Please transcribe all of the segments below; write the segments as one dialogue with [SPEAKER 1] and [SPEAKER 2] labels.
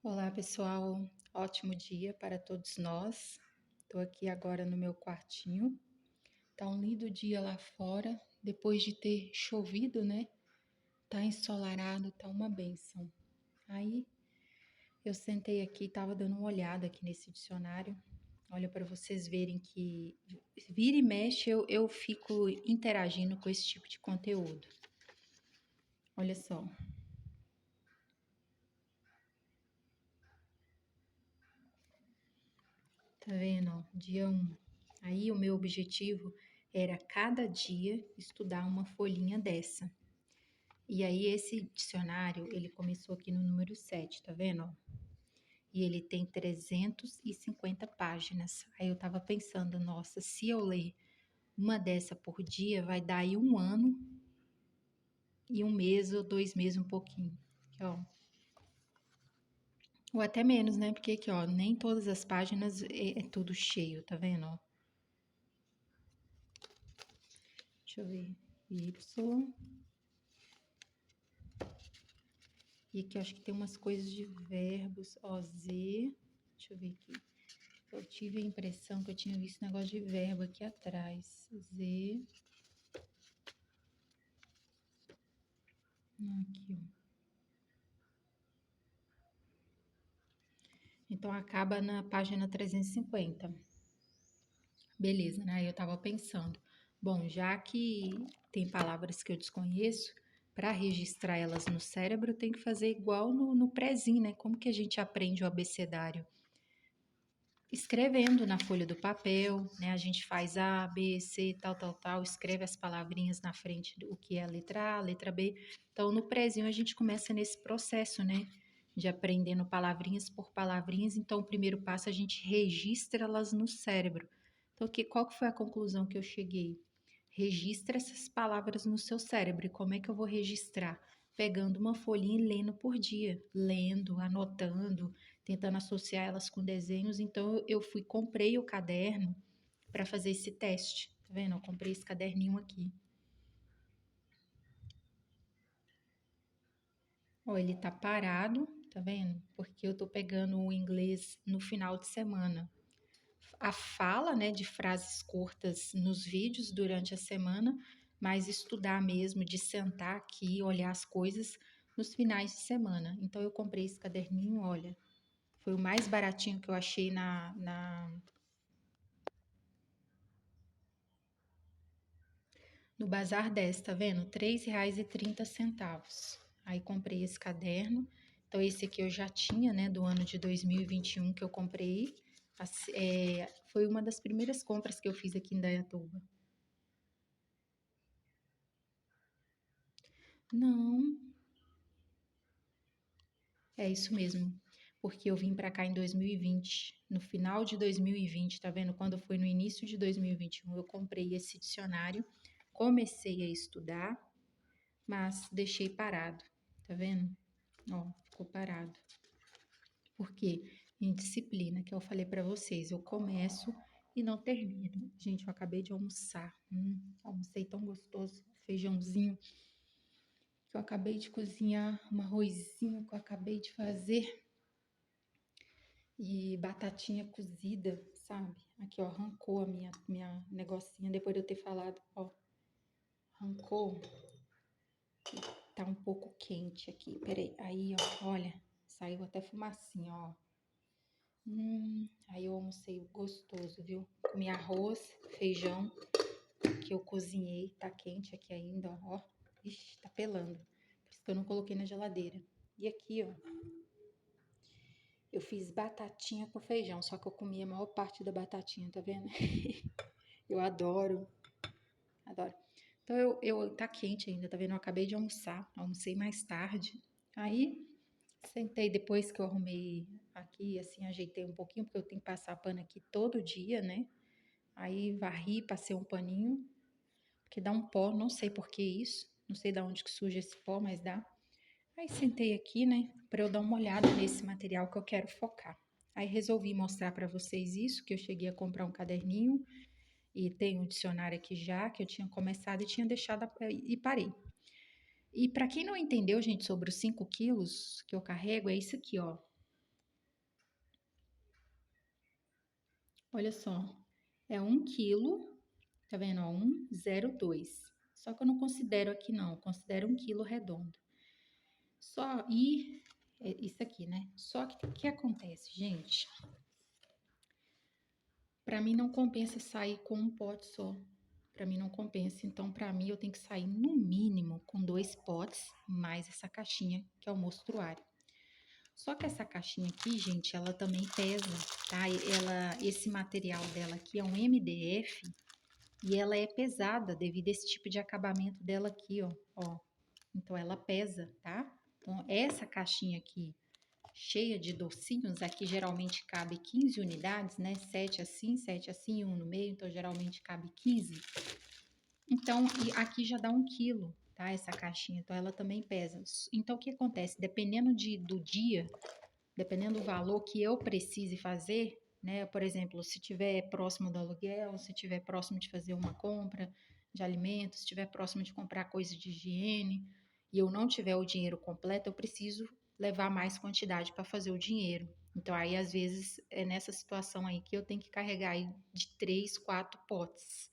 [SPEAKER 1] Olá, pessoal. Ótimo dia para todos nós. Estou aqui agora no meu quartinho. Tá um lindo dia lá fora, depois de ter chovido, né? Tá ensolarado, tá uma bênção. Aí eu sentei aqui, tava dando uma olhada aqui nesse dicionário. Olha para vocês verem que vira e mexe eu fico interagindo com esse tipo de conteúdo. Olha só. Tá vendo? Ó, dia 1. Aí o meu objetivo era cada dia estudar uma folhinha dessa. E aí esse dicionário, ele começou aqui no número 7, tá vendo? Ó? E ele tem 350 páginas. Aí eu tava pensando, nossa, se eu ler uma dessa por dia, vai dar aí um ano e um mês ou 2 meses um pouquinho. Aqui, ó. Ou até menos, né? Porque aqui, ó, nem todas as páginas é tudo cheio, tá vendo? Ó? Deixa eu ver. Y. E aqui eu acho que tem umas coisas de verbos. Ó, Z. Deixa eu ver aqui. Eu tive a impressão que eu tinha visto negócio de verbo aqui atrás. Z. Aqui, ó. Então acaba na página 350. Beleza, né? Eu tava pensando. Bom, já que tem palavras que eu desconheço, para registrar elas no cérebro, tem que fazer igual no prézinho, né? Como que a gente aprende o abecedário? Escrevendo na folha do papel, né? A gente faz A, B, C, tal, escreve as palavrinhas na frente do que é a letra A, letra B. Então, no prézinho, a gente começa nesse processo, né? De aprendendo palavrinhas por palavrinhas. Então, o primeiro passo, a gente registra elas no cérebro. Então, qual que foi a conclusão que eu cheguei? Registra essas palavras no seu cérebro. E como é que eu vou registrar? Pegando uma folhinha e lendo por dia. Lendo, anotando, tentando associar elas com desenhos. Então eu comprei o caderno para fazer esse teste. Tá vendo? Eu comprei esse caderninho aqui. Ó, ele tá parado, tá vendo? Porque eu tô pegando o inglês no final de semana. A fala, né, de frases curtas nos vídeos durante a semana, mas estudar mesmo, de sentar aqui, olhar as coisas nos finais de semana. Então eu comprei esse caderninho, olha, foi o mais baratinho que eu achei no Bazar 10, tá vendo? R$ 3,30. Aí comprei esse caderno. Então, esse aqui eu já tinha, né, do ano de 2021 que eu comprei. Foi uma das primeiras compras que eu fiz aqui em Dayatuba. Não, é isso mesmo. Porque eu vim pra cá em 2020, no final de 2020, tá vendo? Quando foi no início de 2021, eu comprei esse dicionário, comecei a estudar, mas deixei parado, tá vendo? Ó, ficou parado. Porque em disciplina, que eu falei pra vocês, eu começo e não termino. Gente, eu acabei de almoçar. Almocei tão gostoso, feijãozinho que eu acabei de cozinhar, um arrozinho que eu acabei de fazer e batatinha cozida, sabe? Aqui, ó, arrancou a minha negocinha depois de eu ter falado, ó. Arrancou. Tá um pouco quente aqui. Peraí. Aí, ó, olha, saiu até fumacinha, ó. Aí eu almocei gostoso, viu? Comi arroz, feijão que eu cozinhei, tá quente aqui ainda, ó. Ixi, tá pelando. Por isso que eu não coloquei na geladeira. E aqui, ó, eu fiz batatinha com feijão, só que eu comi a maior parte da batatinha, tá vendo? Eu adoro, adoro. Então tá quente ainda, tá vendo? Eu acabei de almoçar, almocei mais tarde. Aí sentei depois que eu arrumei aqui, assim, ajeitei um pouquinho, porque eu tenho que passar pano aqui todo dia, né? Aí varri, passei um paninho, porque dá um pó, não sei por que isso, não sei de onde que surge esse pó, mas dá. Aí sentei aqui, né, para eu dar uma olhada nesse material que eu quero focar. Aí resolvi mostrar para vocês isso, que eu cheguei a comprar um caderninho e tem um dicionário aqui já, que eu tinha começado e tinha deixado e parei. E para quem não entendeu, gente, sobre os 5 quilos que eu carrego, é isso aqui, ó. Olha só, é 1 quilo, tá vendo? Ó, 1,02. Só que eu não considero aqui não, eu considero 1 quilo redondo. Só, e é isso aqui, né? Só que o que acontece, gente? Pra mim não compensa sair com um pote só. Pra mim não compensa. Então, pra mim, eu tenho que sair no mínimo com 2 potes, mais essa caixinha, que é o mostruário. Só que essa caixinha aqui, gente, ela também pesa, tá? Esse material dela aqui é um MDF e ela é pesada devido a esse tipo de acabamento dela aqui, ó. Então, ela pesa, tá? Então, essa caixinha aqui, cheia de docinhos, aqui geralmente cabe 15 unidades, né? 7 assim, um no meio, então geralmente cabe 15. Então, e aqui já dá 1 quilo, tá? Essa caixinha, então ela também pesa. Então, o que acontece? Dependendo do dia, dependendo do valor que eu precise fazer, né? Por exemplo, se tiver próximo do aluguel, se tiver próximo de fazer uma compra de alimentos, se tiver próximo de comprar coisa de higiene e eu não tiver o dinheiro completo, eu preciso levar mais quantidade para fazer o dinheiro. Então, aí, às vezes, é nessa situação aí que eu tenho que carregar aí de 3, 4 potes.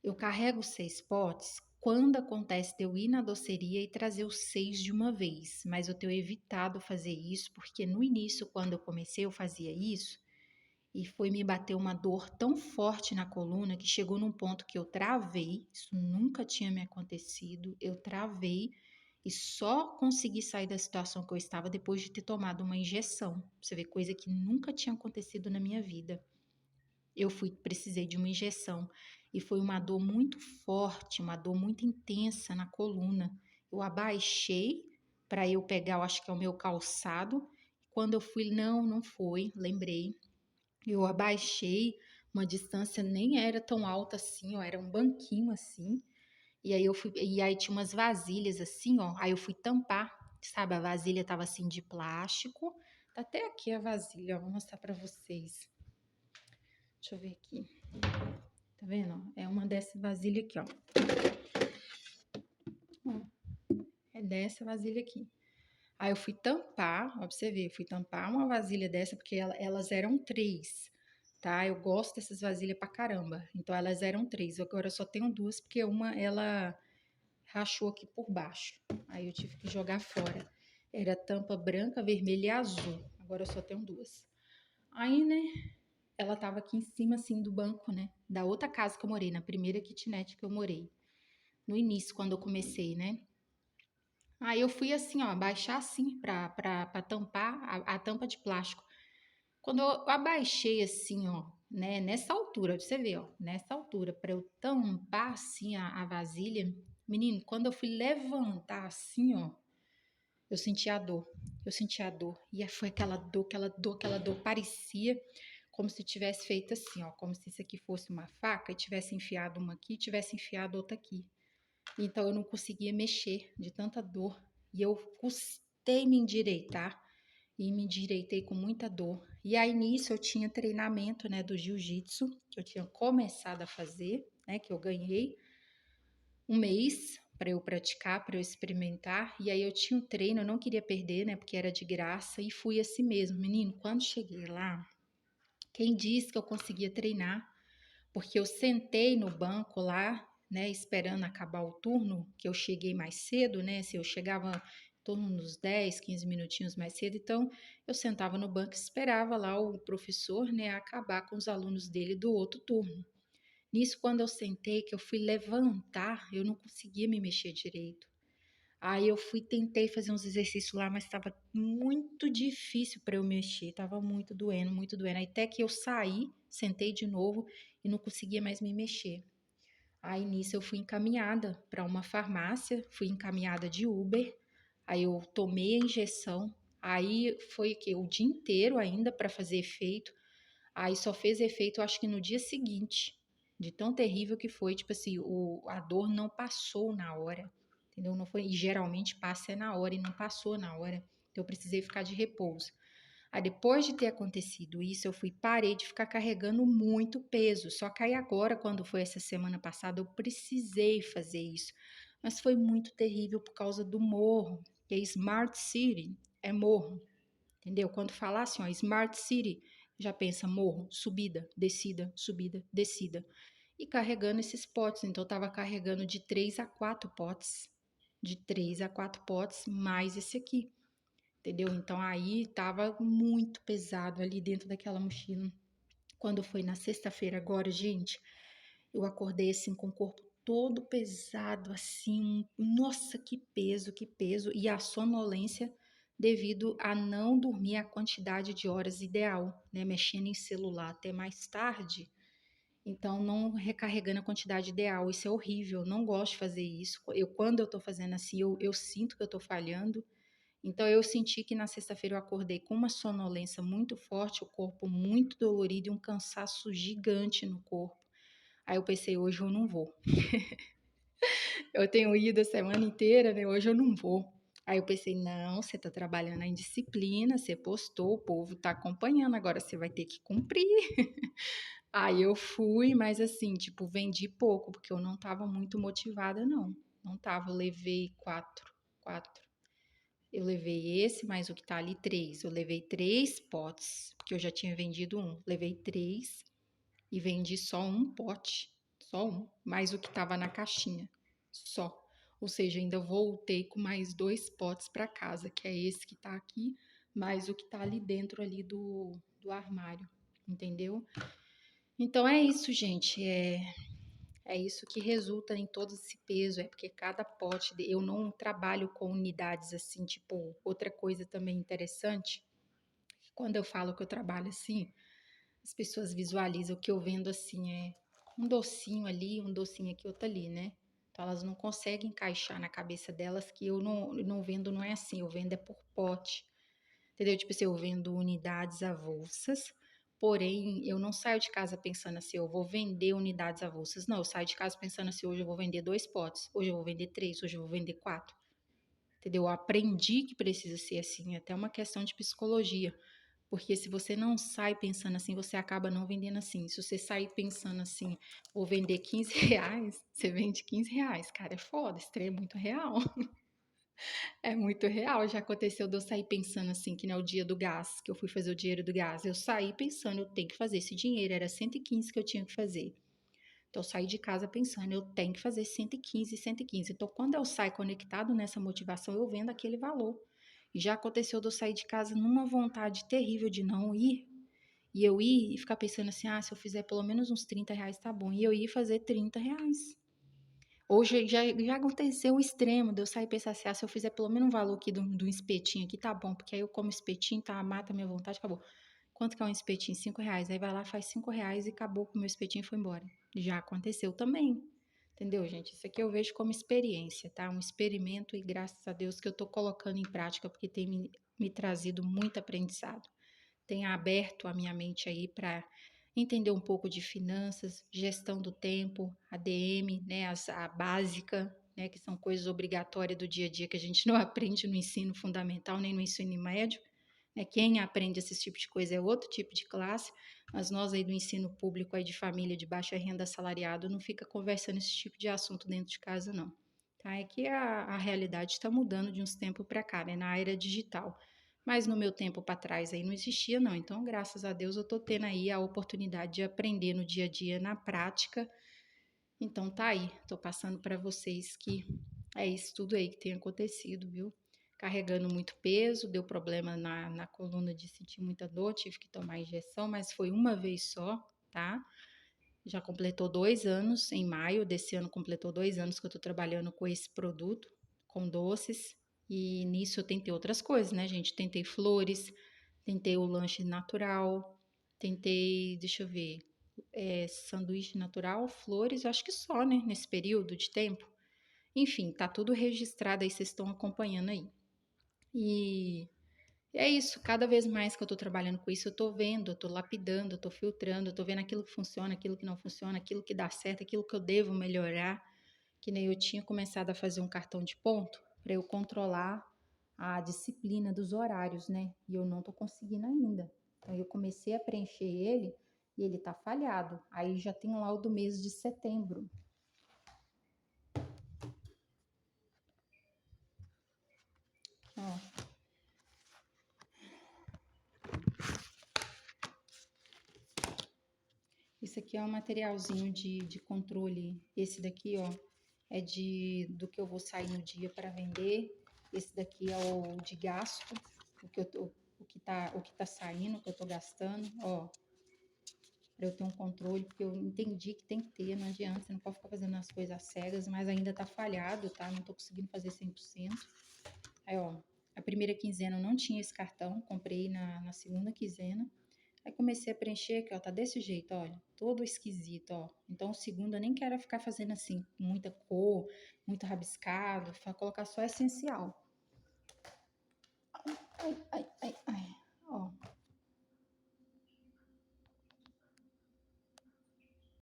[SPEAKER 1] Eu carrego 6 potes quando acontece de eu ir na doceria e trazer os 6 de uma vez, mas eu tenho evitado fazer isso porque no início, quando eu comecei, eu fazia isso e foi me bater uma dor tão forte na coluna que chegou num ponto que eu travei. Isso nunca tinha me acontecido. Eu travei e só consegui sair da situação que eu estava depois de ter tomado uma injeção. Você vê, coisa que nunca tinha acontecido na minha vida. Precisei de uma injeção e foi uma dor muito forte, uma dor muito intensa na coluna. Eu abaixei para eu pegar, eu acho que é o meu calçado. Quando eu fui, não foi, lembrei. Eu abaixei uma distância nem era tão alta assim, ó, era um banquinho assim. E aí tinha umas vasilhas assim, ó. Aí eu fui tampar, sabe? A vasilha tava assim de plástico. Tá até aqui a vasilha, ó, vou mostrar para vocês. Deixa eu ver aqui. Tá vendo? É uma dessa vasilha aqui, ó. É dessa vasilha aqui. Aí eu fui tampar, ó, pra você ver, eu fui tampar uma vasilha dessa, porque elas eram 3, tá? Eu gosto dessas vasilhas pra caramba. Então elas eram 3. Agora eu só tenho 2, porque uma ela rachou aqui por baixo. Aí eu tive que jogar fora. Era tampa branca, vermelha e azul. Agora eu só tenho 2. Aí, né, ela tava aqui em cima, assim, do banco, né? Da outra casa que eu morei, na primeira kitnet que eu morei. No início, quando eu comecei, né? Aí eu fui assim, ó, abaixar assim pra tampar a tampa de plástico. Quando eu abaixei assim, ó, né, nessa altura, pra você ver, ó, nessa altura, pra eu tampar assim a vasilha, menino, quando eu fui levantar assim, ó, eu senti a dor. Eu senti a dor. E foi aquela dor, aquela dor, aquela dor. Parecia como se tivesse feito assim, ó, como se isso aqui fosse uma faca e tivesse enfiado uma aqui e tivesse enfiado outra aqui. Então eu não conseguia mexer de tanta dor e eu custei me endireitar e me endireitei com muita dor. E aí nisso eu tinha treinamento, né, do jiu-jitsu, que eu tinha começado a fazer, né, que eu ganhei um mês para eu praticar, para eu experimentar. E aí eu tinha um treino, eu não queria perder, né, porque era de graça e fui assim mesmo. Menino, quando cheguei lá, quem disse que eu conseguia treinar? Porque eu sentei no banco lá, né, esperando acabar o turno, que eu cheguei mais cedo, né, se eu chegava em torno dos 10, 15 minutinhos mais cedo, então eu sentava no banco e esperava lá o professor, né, acabar com os alunos dele do outro turno. Nisso, quando eu sentei, que eu fui levantar, eu não conseguia me mexer direito. Aí eu tentei fazer uns exercícios lá, mas estava muito difícil para eu mexer, estava muito doendo, muito doendo. Aí até que eu saí, sentei de novo e não conseguia mais me mexer. Aí nisso eu fui encaminhada para uma farmácia, fui encaminhada de Uber. Aí eu tomei a injeção. Aí foi que o dia inteiro ainda para fazer efeito. Aí só fez efeito, acho que no dia seguinte, de tão terrível que foi, tipo assim, a dor não passou na hora, entendeu? Não foi, e geralmente passa na hora e não passou na hora. Então eu precisei ficar de repouso. Aí depois de ter acontecido isso, parei de ficar carregando muito peso. Só que aí agora, quando foi essa semana passada, eu precisei fazer isso. Mas foi muito terrível por causa do morro, que é Smart City, é morro, entendeu? Quando falar assim, ó, Smart City, Já pensa, morro, subida, descida, subida, descida. E carregando esses potes. Então, eu tava carregando de 3 a 4 potes. De 3 a 4 potes, mais esse aqui. Entendeu? Então, aí tava muito pesado ali dentro daquela mochila. Quando foi na sexta-feira agora, gente, eu acordei assim com o corpo todo pesado, assim, nossa, que peso, que peso. E a sonolência devido a não dormir a quantidade de horas ideal, né? Mexendo em celular até mais tarde, então não recarregando a quantidade ideal. Isso é horrível, eu não gosto de fazer isso. Quando eu tô fazendo assim, eu sinto que eu tô falhando. Então eu senti que na sexta-feira eu acordei com uma sonolência muito forte, o corpo muito dolorido e um cansaço gigante no corpo. Aí eu pensei, hoje eu não vou. Eu tenho ido a semana inteira, né? Hoje eu não vou. Aí eu pensei, não, você tá trabalhando em disciplina, você postou, o povo tá acompanhando, agora você vai ter que cumprir. Aí eu fui, mas assim, tipo, vendi pouco, porque eu não tava muito motivada, não. Não tava, eu levei quatro. Eu levei esse, mais o que tá ali, três. Eu levei 3 potes, porque eu já tinha vendido um. Levei 3 e vendi só um pote, só um, mais o que estava na caixinha, só. Ou seja, ainda voltei com mais 2 potes para casa, que é esse que tá aqui, mais o que tá ali dentro ali do armário, entendeu? Então é isso, gente. É isso que resulta em todo esse peso, é porque cada pote, eu não trabalho com unidades assim, tipo, outra coisa também interessante, quando eu falo que eu trabalho assim, as pessoas visualizam o que eu vendo assim, é um docinho ali, um docinho aqui, outro ali, né? Então elas não conseguem encaixar na cabeça delas que eu não vendo, não é assim, eu vendo é por pote. Entendeu? Tipo assim, eu vendo unidades avulsas, porém eu não saio de casa pensando assim, eu vou vender unidades avulsas. Não, eu saio de casa pensando assim, hoje eu vou vender 2 potes, hoje eu vou vender 3, hoje eu vou vender 4. Entendeu? Eu aprendi que precisa ser assim, é até uma questão de psicologia. Porque se você não sai pensando assim, você acaba não vendendo assim. Se você sair pensando assim, vou vender 15 reais, você vende 15 reais. Cara, é foda, esse trem é muito real. É muito real. Já aconteceu de eu sair pensando assim, que não é o dia do gás, que eu fui fazer o dinheiro do gás. Eu saí pensando, eu tenho que fazer esse dinheiro, era 115 que eu tinha que fazer. Então, eu saí de casa pensando, eu tenho que fazer 115, 115. Então, quando eu saio conectado nessa motivação, eu vendo aquele valor. E já aconteceu de eu sair de casa numa vontade terrível de não ir, e eu ir e ficar pensando assim, ah, se eu fizer pelo menos uns 30 reais, tá bom. E eu ia fazer 30 reais. Hoje já aconteceu o extremo de eu sair e pensar assim, ah, se eu fizer pelo menos um valor aqui do espetinho aqui, tá bom. Porque aí eu como espetinho, tá, mata a minha vontade, acabou. Quanto que é um espetinho? 5 reais. Aí vai lá, faz 5 reais e acabou com o meu espetinho e foi embora. Já aconteceu também. Entendeu, gente? Isso aqui eu vejo como experiência, tá? Um experimento e graças a Deus que eu tô colocando em prática porque tem me trazido muito aprendizado. Tem aberto a minha mente aí para entender um pouco de finanças, gestão do tempo, ADM, né, a básica, né, que são coisas obrigatórias do dia a dia que a gente não aprende no ensino fundamental nem no ensino médio. Né? Quem aprende esse tipo de coisa é outro tipo de classe, mas nós aí do ensino público aí de família de baixa renda assalariado não fica conversando esse tipo de assunto dentro de casa não. Tá? É que a realidade está mudando de uns tempos para cá, né, na era digital. Mas no meu tempo para trás aí não existia não. Então, graças a Deus eu tô tendo aí a oportunidade de aprender no dia a dia, na prática. Então tá aí, tô passando para vocês que é isso tudo aí que tem acontecido, viu? Carregando muito peso, deu problema na coluna de sentir muita dor, tive que tomar injeção, mas foi uma vez só, tá? Já completou 2 anos, em maio desse ano completou 2 anos que eu tô trabalhando com esse produto, com doces, e nisso eu tentei outras coisas, né, gente? Tentei flores, tentei o lanche natural, tentei, deixa eu ver, sanduíche natural, flores, eu acho que só, né, nesse período de tempo. Enfim, tá tudo registrado aí, vocês estão acompanhando aí. E é isso, cada vez mais que eu tô trabalhando com isso, eu tô vendo, eu tô lapidando, eu tô filtrando, eu tô vendo aquilo que funciona, aquilo que não funciona, aquilo que dá certo, aquilo que eu devo melhorar. Que nem eu tinha começado a fazer um cartão de ponto para eu controlar a disciplina dos horários, né? E eu não tô conseguindo ainda. Então eu comecei a preencher ele e ele tá falhado. Aí já tem lá o do mês de setembro. Ó, Isso aqui é um materialzinho de controle. Esse daqui, ó, é do que eu vou sair no dia para vender. Esse daqui é o de gasto, o que tá saindo, o que eu tô gastando, ó. Para eu ter um controle, porque eu entendi que tem que ter, não adianta, você não pode ficar fazendo as coisas às cegas, mas ainda tá falhado, tá? Não tô conseguindo fazer 100%. Aí, ó, a primeira quinzena eu não tinha esse cartão, comprei na segunda quinzena. Aí comecei a preencher aqui, ó, tá desse jeito, olha, todo esquisito, ó. Então, o segundo eu nem quero ficar fazendo assim, muita cor, muito rabiscado, colocar só essencial. Ai, ai, ai, ai.